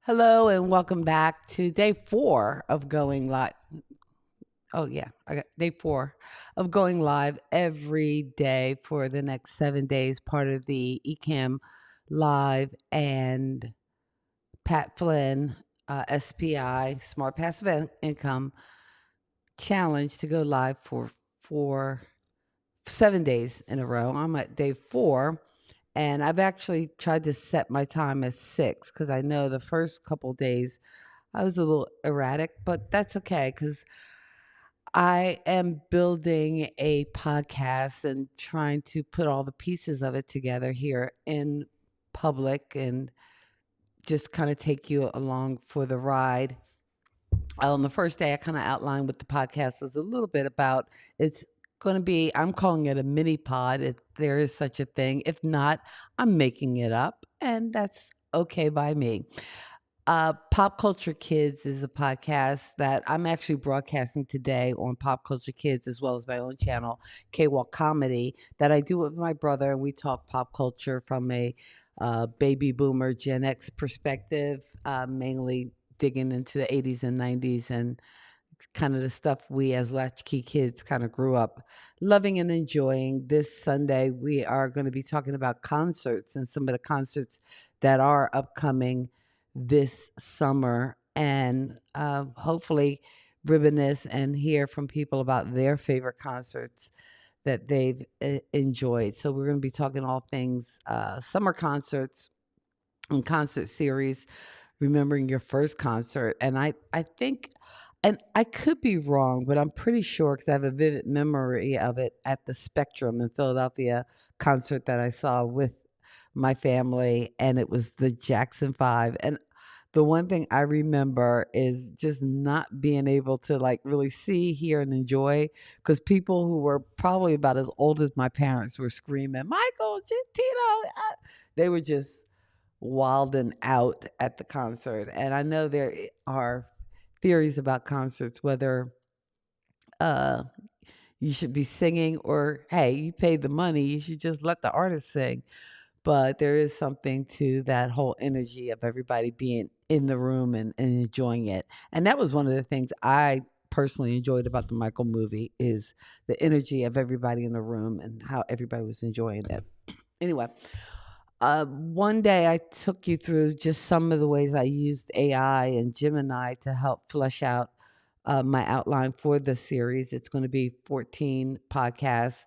Hello and welcome back to day 4 of going live. Oh, yeah, I got day 4 of going live every day for the next 7 days, part of the ECAM Live and Pat Flynn SPI, Smart Passive Income Challenge to go live for 7 days in a row. I'm at day 4. And I've actually tried to set my time as 6 because I know the first couple days I was a little erratic, but that's okay because I am building a podcast and trying to put all the pieces of it together here in public and just kind of take you along for the ride. On the first day, I kind of outlined what the podcast was a little bit about. It's going to be, I'm calling it a mini pod, if there is such a thing. If not, I'm making it up, and that's okay by me. Pop Culture Kids is a podcast that I'm actually broadcasting today on Pop Culture Kids as well as my own channel, K Walk Comedy, that I do with my brother. And we talk pop culture from a baby boomer Gen X perspective, mainly digging into the 80s and 90s and kind of the stuff we as latchkey kids kind of grew up loving and enjoying. This Sunday, we are going to be talking about concerts and some of the concerts that are upcoming this summer, and hopefully reminisce and hear from people about their favorite concerts that they've enjoyed. So we're going to be talking all things summer concerts and concert series, remembering your first concert. And I think, and I could be wrong, but I'm pretty sure because I have a vivid memory of it at the Spectrum in Philadelphia concert that I saw with my family, and it was the Jackson 5. And the one thing I remember is just not being able to like really see, hear, and enjoy because people who were probably about as old as my parents were screaming, Michael, Tito. They were just wilding out at the concert. And I know there are theories about concerts, whether uh, you should be singing or, hey, you paid the money, you should just let the artist sing. But there is something to that whole energy of everybody being in the room and enjoying it. And that was one of the things I personally enjoyed about the Michael movie is the energy of everybody in the room and how everybody was enjoying it. Anyway, one day I took you through just some of the ways I used AI and Gemini to help flesh out my outline for the series. It's going to be 14 podcasts,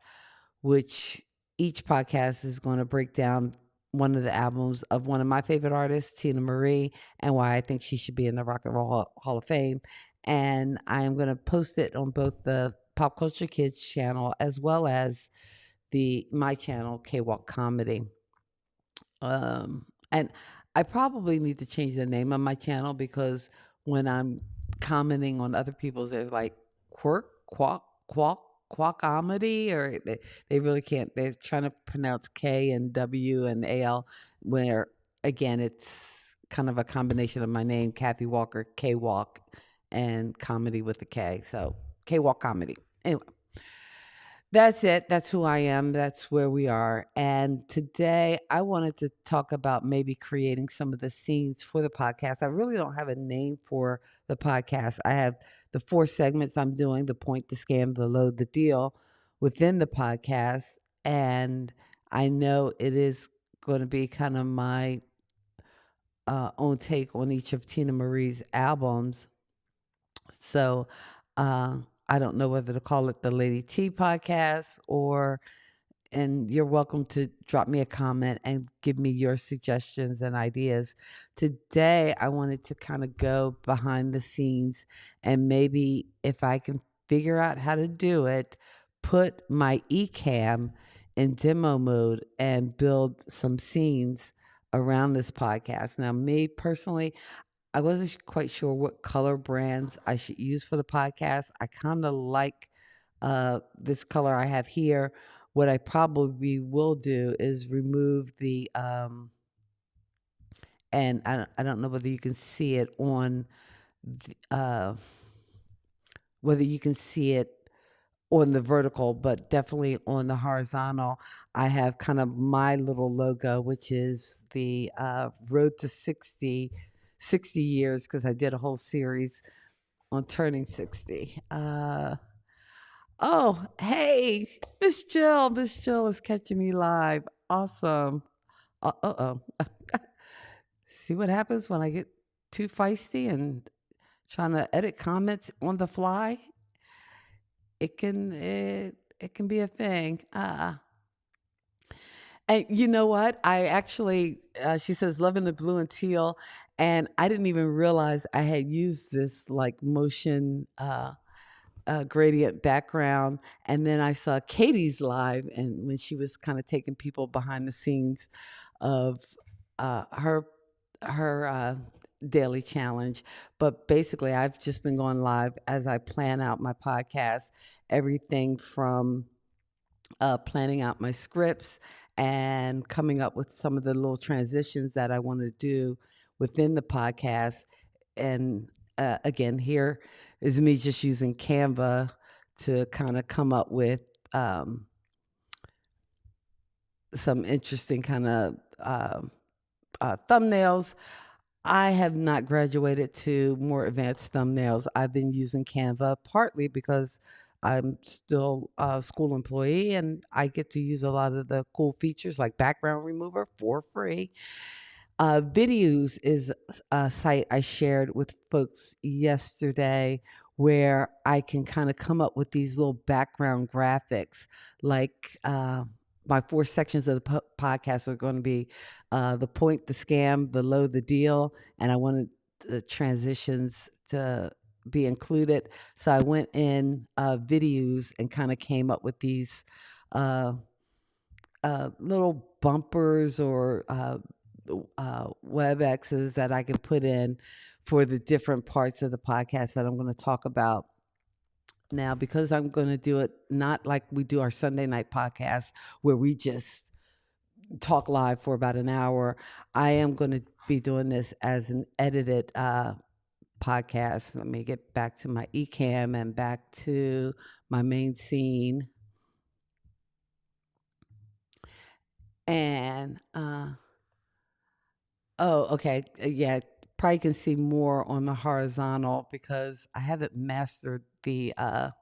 which each podcast is going to break down one of the albums of one of my favorite artists, Tina Marie, and why I think she should be in the Rock and Roll Hall of Fame. And I am going to post it on both the Pop Culture Kids channel as well as the my channel, K Walk Comedy. And I probably need to change the name of my channel because when I'm commenting on other people's, they're like quack comedy, or they really can't. They're trying to pronounce K and W and AL, where again it's kind of a combination of my name, Kathy Walker, K Walk, and comedy with a K. So K Walk Comedy. Anyway, that's it. That's who I am. That's where we are. And today I wanted to talk about maybe creating some of the scenes for the podcast. I really don't have a name for the podcast. I have the 4 segments I'm doing: the point, the scam, the load, the deal within the podcast. And I know it is going to be kind of my own take on each of Tina Marie's albums. So I don't know whether to call it the Lady T podcast or, and you're welcome to drop me a comment and give me your suggestions and ideas. Today, I wanted to kind of go behind the scenes and maybe if I can figure out how to do it, put my eCam in demo mode and build some scenes around this podcast. Now, me personally, I wasn't quite sure what color brands I should use for the podcast. I kind of like this color I have here. What I probably will do is remove the, and I don't know whether you can see it on uh, whether you can see it on the vertical, but definitely on the horizontal, I have kind of my little logo, which is the Road to 60 years, because I did a whole series on turning 60. Oh, hey, Miss Jill. Miss Jill is catching me live. Awesome. Uh-oh. See what happens when I get too feisty and trying to edit comments on the fly? It can be a thing. And you know what? I actually, she says, loving the blue and teal. And I didn't even realize I had used this like motion gradient background. And then I saw Katie's live, and when she was kind of taking people behind the scenes of her daily challenge. But basically, I've just been going live as I plan out my podcast, everything from planning out my scripts and coming up with some of the little transitions that I want to do within the podcast. And again, here is me just using Canva to kind of come up with um, some interesting kind of thumbnails. I have not graduated to more advanced thumbnails. I've been using Canva partly because I'm still a school employee and I get to use a lot of the cool features like background remover for free. Videos is a site I shared with folks yesterday where I can kind of come up with these little background graphics. Like my four sections of the podcast are going to be the point, the scam, the load, the deal, and I wanted the transitions to be included. So I went in videos and kind of came up with these uh, little bumpers or WebExes that I can put in for the different parts of the podcast that I'm going to talk about now, because I'm going to do it not like we do our Sunday night podcast where we just talk live for about an hour. I am going to be doing this as an edited podcast. Let me get back to my eCam and back to my main scene. And oh, okay. Yeah, probably can see more on the horizontal because I haven't mastered the I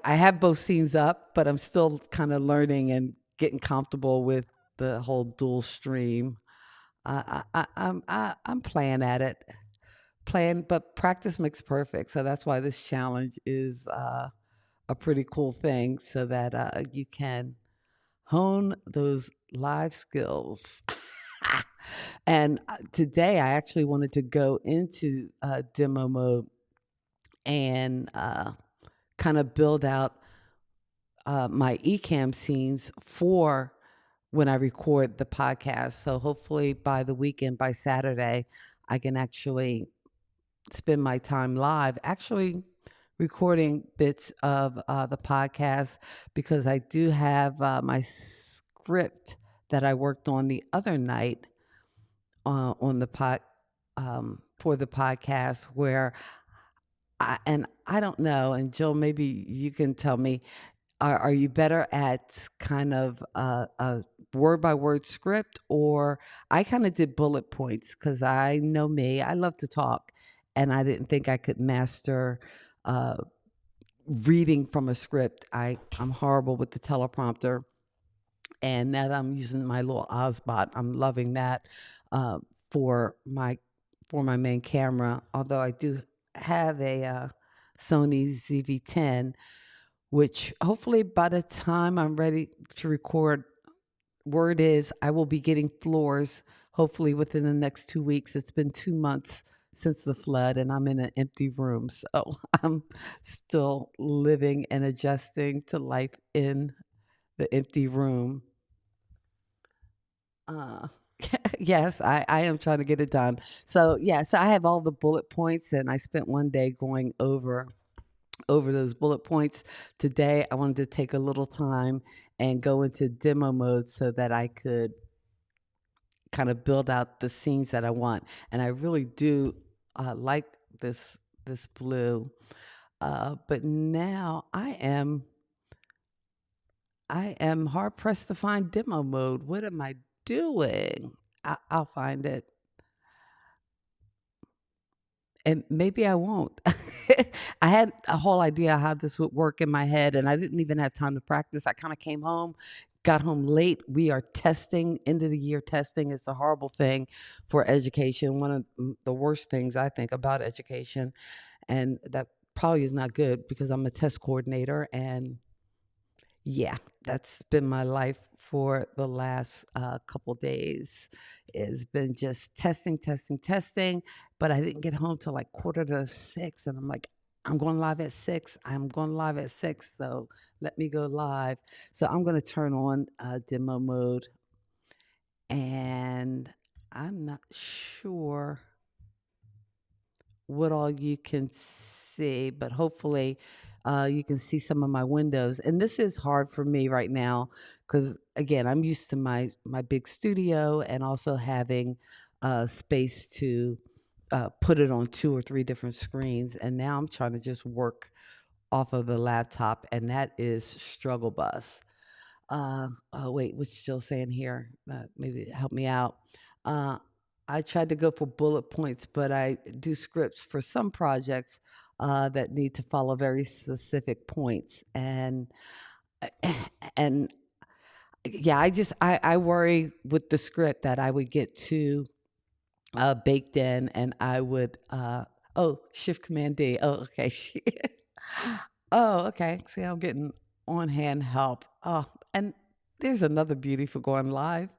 have both scenes up, but I'm still kind of learning and getting comfortable with the whole dual stream. I'm playing at it, playing, but practice makes perfect. So that's why this challenge is a pretty cool thing, so that you can hone those live skills. And today I actually wanted to go into demo mode and kind of build out my eCam scenes for when I record the podcast. So hopefully by the weekend, by Saturday, I can actually spend my time live, actually recording bits of the podcast, because I do have my script that I worked on the other night on the for the podcast, where I don't know, and Jill, maybe you can tell me, are you better at kind of a word by word script, or I kind of did bullet points because I know me, I love to talk, and I didn't think I could master uh, reading from a script. I'm horrible with the teleprompter, and now that I'm using my little Ozbot, I'm loving that uh, for my main camera. Although I do have a Sony ZV-10, which hopefully by the time I'm ready to record, word is I will be getting floors hopefully within the next 2 weeks. It's been 2 months since the flood, and I'm in an empty room, so I'm still living and adjusting to life in the empty room. Uh, yes, I am trying to get it done. So yeah, so I have all the bullet points, and I spent one day going over those bullet points. Today, I wanted to take a little time and go into demo mode so that I could kind of build out the scenes that I want. And I really do like this blue. But now I am hard pressed to find demo mode. What am I doing? I'll find it. And maybe I won't. I had a whole idea how this would work in my head, and I didn't even have time to practice. I kind of came home, got home late. We are testing, end of the year testing. It's a horrible thing for education. One of the worst things I think about education. And that probably is not good because I'm a test coordinator. And yeah, that's been my life for the last couple days. It's been just testing, testing, testing. But I didn't get home till like 5:45, and I'm like, I'm going live at 6. I'm going live at 6, so let me go live. So I'm going to turn on demo mode, and I'm not sure what all you can see, but hopefully you can see some of my windows. And this is hard for me right now because again, I'm used to my big studio and also having space to put it on 2 or 3 different screens. And now I'm trying to just work off of the laptop, and that is struggle bus. Oh wait, what's Jill saying here? Maybe help me out. Uh, I tried to go for bullet points, but I do scripts for some projects that need to follow very specific points, and yeah, I worry with the script that I would get too baked in, and I would oh, Shift Command D. Oh, okay. Oh, okay. See, I'm getting on hand help. Oh, and there's another beauty for going live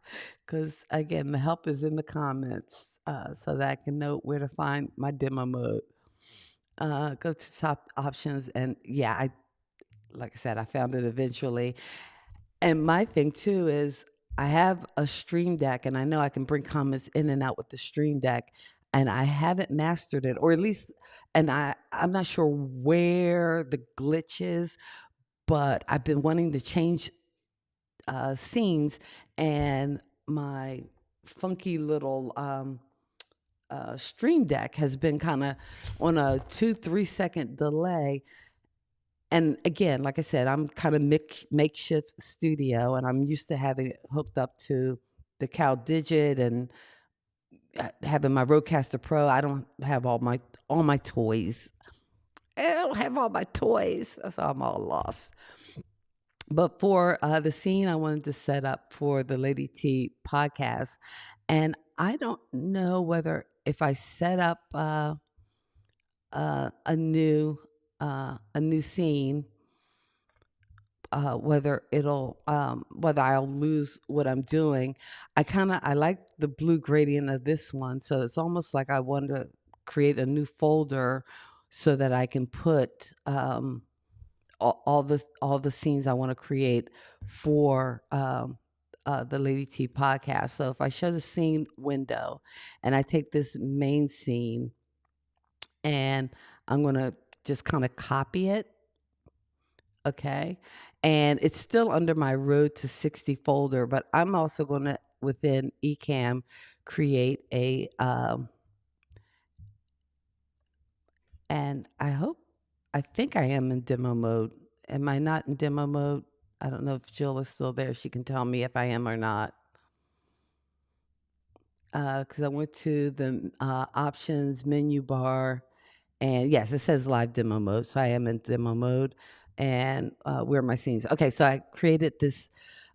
because again, the help is in the comments so that I can know where to find my demo mode. Go to top options, and yeah, I like I said, I found it eventually. And my thing too is I have a stream deck, and I know I can bring comments in and out with the stream deck, and I haven't mastered it, or at least, and I'm not sure where the glitch is, but I've been wanting to change scenes, and my funky little stream deck has been kind of on a 2 3 second delay. And again, like I said, I'm kind of makeshift studio, and I'm used to having it hooked up to the Cal Digit and having my Rodecaster Pro. I don't have all my toys. I don't have all my toys. So I'm all lost. But for the scene I wanted to set up for the Lady T podcast, and I don't know whether if I set up uh, a new a new scene, whether I'll lose what I'm doing. I like the blue gradient of this one, so it's almost like I want to create a new folder so that I can put all the scenes I want to create for the Lady T podcast. So if I show the scene window and I take this main scene and I'm gonna just kind of copy it, okay? And it's still under my Road to 60 folder, but I'm also gonna within Ecamm create and I think I am in demo mode. Am I not in demo mode? I don't know if Jill is still there. She can tell me if I am or not. Because I went to the options menu bar, and yes, it says live demo mode. So I am in demo mode. And where are my scenes? Okay, so I created this.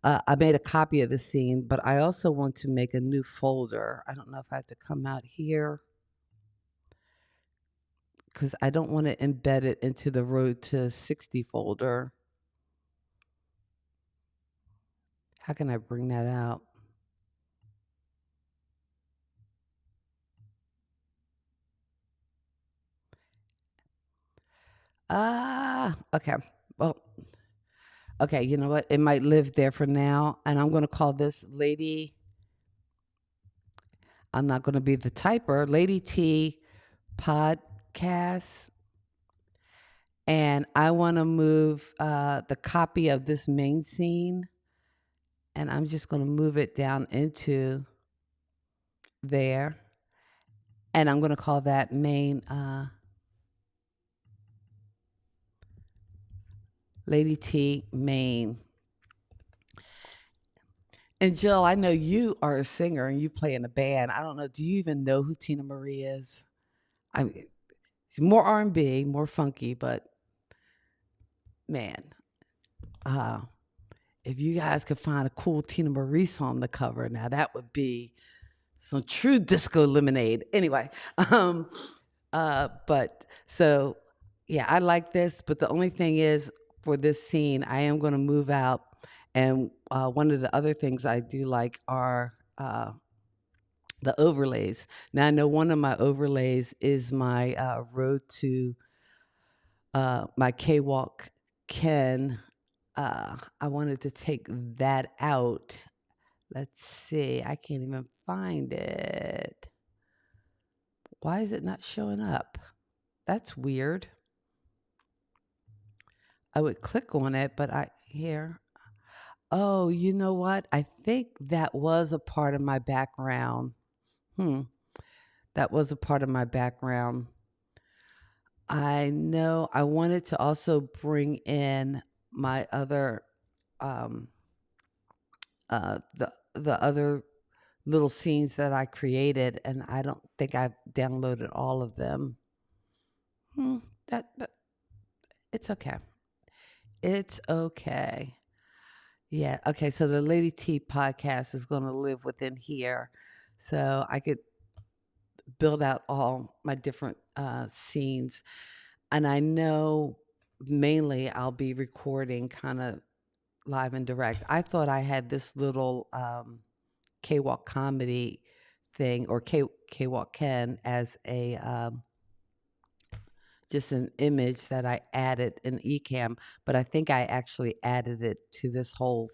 I made a copy of the scene, but I also want to make a new folder. I don't know if I have to come out here because I don't want to embed it into the Road to 60 folder. How can I bring that out? Okay. Well, okay, you know what? It might live there for now. And I'm going to call this Lady, I'm not going to be the typer, Lady T podcast. And I want to move the copy of this main scene. And I'm just going to move it down into there. and I'm going to call that main Lady T main. And Jill, I know you are a singer and you play in a band. I don't know. Do you even know who Tina Marie is? I mean, she's more R&B, more funky, but man, uh, if you guys could find a cool Tina Marie song to cover, now that would be some true disco lemonade. Anyway, um, but so yeah, I like this, but the only thing is for this scene, I am going to move out, and one of the other things I do like are the overlays. Now I know one of my overlays is my road to my K-Walk Ken. I wanted to take that out. Let's see. I can't even find it. Why is it not showing up? That's weird. I would click on it, but I here. Oh, you know what? I think that was a part of my background. Hmm. That was a part of my background. I know I wanted to also bring in my other um the other little scenes that I created, and I don't think I've downloaded all of them. Hmm, that it's okay. It's okay. Yeah. Okay. So the Lady T podcast is going to live within here, so I could build out all my different scenes, and I know mainly I'll be recording kind of live and direct. I thought I had this little K-Walk comedy thing or K-Walk Ken as a just an image that I added in Ecamm, but I think I actually added it to this whole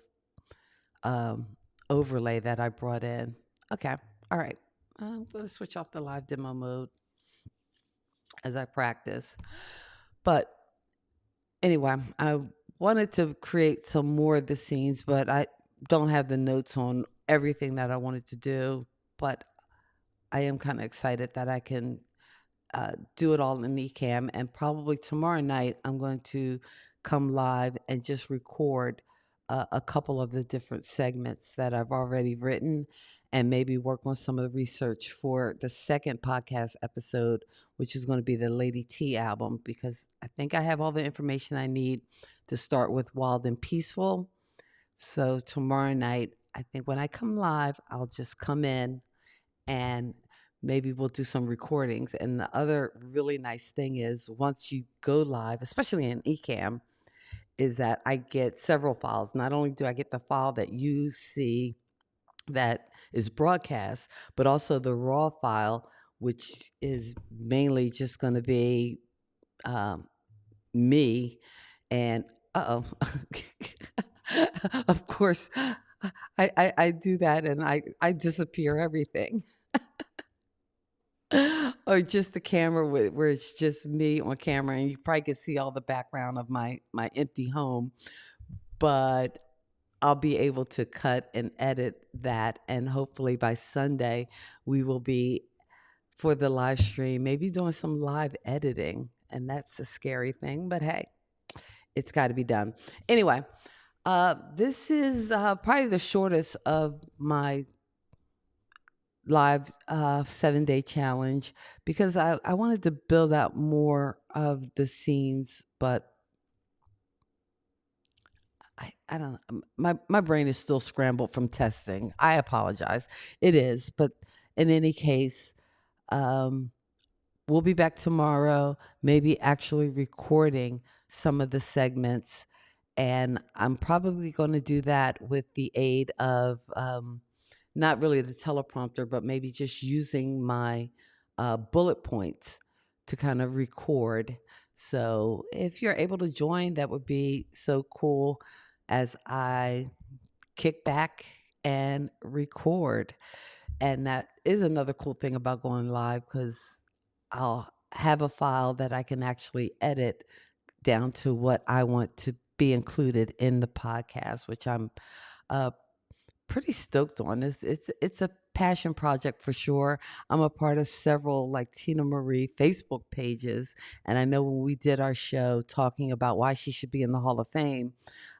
um, overlay that I brought in. Okay, all right. I'm going to switch off the live demo mode as I practice. But anyway, I wanted to create some more of the scenes, but I don't have the notes on everything that I wanted to do. But I am kind of excited that I can do it all in Ecamm. And probably tomorrow night, I'm going to come live and just record a couple of the different segments that I've already written and maybe work on some of the research for the second podcast episode, which is going to be the Lady T album, because I think I have all the information I need to start with Wild and Peaceful. So tomorrow night, I think when I come live, I'll just come in and maybe we'll do some recordings. And the other really nice thing is once you go live, especially in Ecamm, is that I get several files. Not only do I get the file that you see that is broadcast, but also the raw file, which is mainly just going to be um, me and of course, I do that and I disappear everything. Or just the camera where it's just me on camera and you probably can see all the background of my empty home, but I'll be able to cut and edit that, and hopefully by Sunday we will be for the live stream maybe doing some live editing, and that's a scary thing, but hey, it's got to be done. Anyway, this is probably the shortest of my live 7-day challenge because I wanted to build out more of the scenes, but I don't know. My brain is still scrambled from testing. I apologize. It is, but in any case, um, we'll be back tomorrow, maybe actually recording some of the segments. And I'm probably going to do that with the aid of not really the teleprompter, but maybe just using my bullet points to kind of record. So if you're able to join, that would be so cool as I kick back and record. And that is another cool thing about going live because I'll have a file that I can actually edit down to what I want to be included in the podcast, which I'm uh, pretty stoked on. It's a passion project for sure. I'm a part of several like Tina Marie Facebook pages. And I know when we did our show talking about why she should be in the Hall of Fame,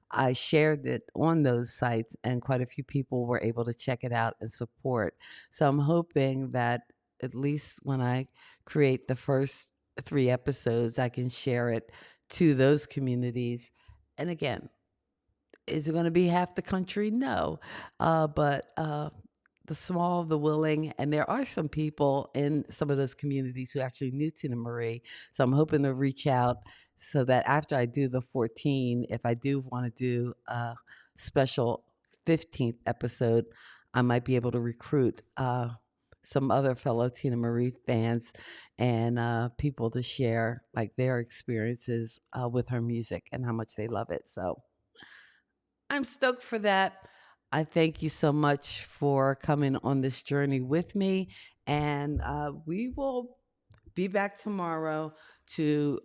I shared it on those sites, and quite a few people were able to check it out and support. So I'm hoping that at least when I create the first 3 episodes, I can share it to those communities. And again, is it going to be half the country? No. But the small, the willing, and there are some people in some of those communities who actually knew Tina Marie. So I'm hoping to reach out so that after I do the 14, if I do want to do a special 15th episode, I might be able to recruit some other fellow Tina Marie fans and people to share like their experiences with her music and how much they love it. So I'm stoked for that. I thank you so much for coming on this journey with me. And we will be back tomorrow to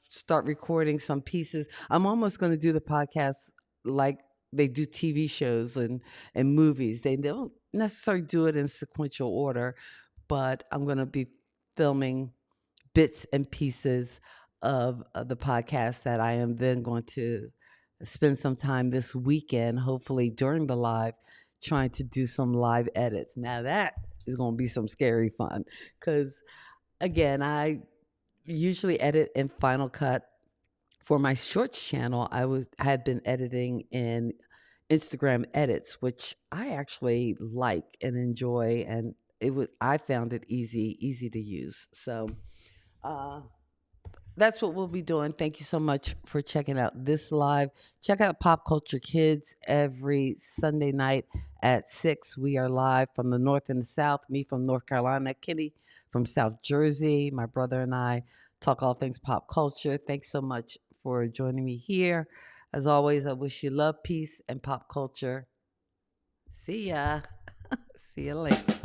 start recording some pieces. I'm almost going to do the podcast like they do TV shows and movies. They don't necessarily do it in sequential order, but I'm going to be filming bits and pieces of the podcast that I am then going to spend some time this weekend, hopefully during the live, trying to do some live edits. Now that is going to be some scary fun because again, I usually edit in Final Cut. For my shorts channel, I had been editing in Instagram edits, which I actually like and enjoy, and I found it easy to use. So uh, that's what we'll be doing. Thank you so much for checking out this live. Check out Pop Culture Kids every Sunday night at 6. We are live from the North and the South. Me from North Carolina, Kenny from South Jersey. My brother and I talk all things pop culture. Thanks so much for joining me here. As always, I wish you love, peace, and pop culture. See ya. See you later.